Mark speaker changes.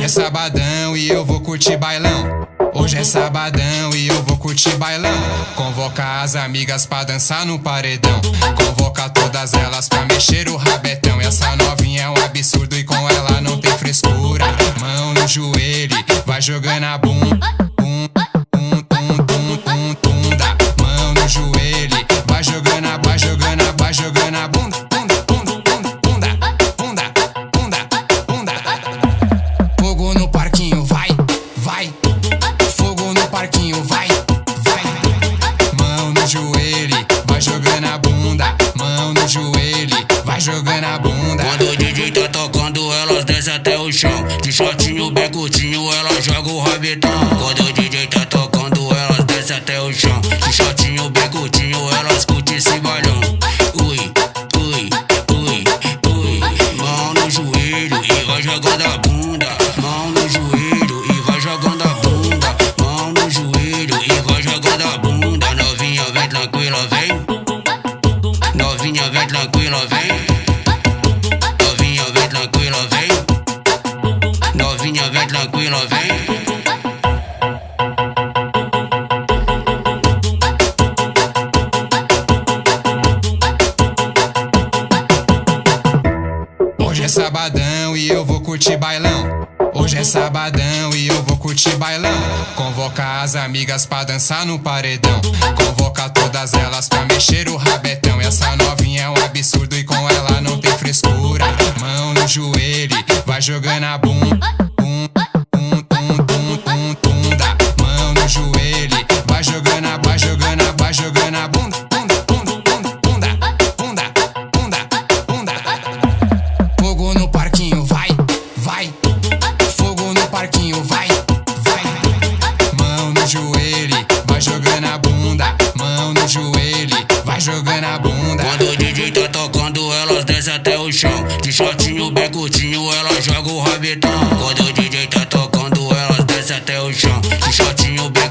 Speaker 1: é sabadão e eu vou curtir bailão. Hoje é sabadão e eu vou curtir bailão. Convoca as amigas pra dançar no paredão. Convoca todas elas pra mexer o rabetão. E essa novinha é um absurdo e com ela não tem frescura. Mão no joelho, vai jogando a bunda. Mão no joelho, vai jogando a bunda. Fogo no parquinho, vai. Fogo no parquinho, vai. Mão no joelho, vai jogando a bunda. Mão no joelho, vai jogando a bunda.
Speaker 2: Quando o DJ tá tocando, elas descem até o chão. De shortinho bem curtinho, ela joga o rabetão. Quando o DJ tá tocando, elas descem até o chão. De shortinho bem curtinho, elas curtem esse bailão. Ui. Mão no joelho e vai jogando a bunda. Mão no joelho e vai jogando a bunda. Mão no joelho e vai jogando a bunda. Novinha vem tranquila, vem. Novinha vem tranquila, vem. Novinha vem tranquila, vem. Novinha vem tranquila, vem.
Speaker 1: Hoje é sabadão e eu vou curtir bailão. Hoje é sabadão e eu vou curtir bailão. Convoca as amigas pra dançar no paredão. Convoca todas elas pra mexer o rabetão. E essa novinha é um absurdo e com ela não tem frescura. Mão no joelho, vai jogando a bunda. Mão no joelho, vai jogando a bunda. Fogo no parquinho, vai. Fogo no parquinho, vai. Mão no joelho, vai jogando a bunda. Mão no joelho, vai jogando a bunda.
Speaker 2: Quando o DJ tá tocando, elas descem até o chão. De shortinho bem curtinho, ela joga o rabetão. Quando o DJ tá tocando, elas descem até o chão. De shortinho bem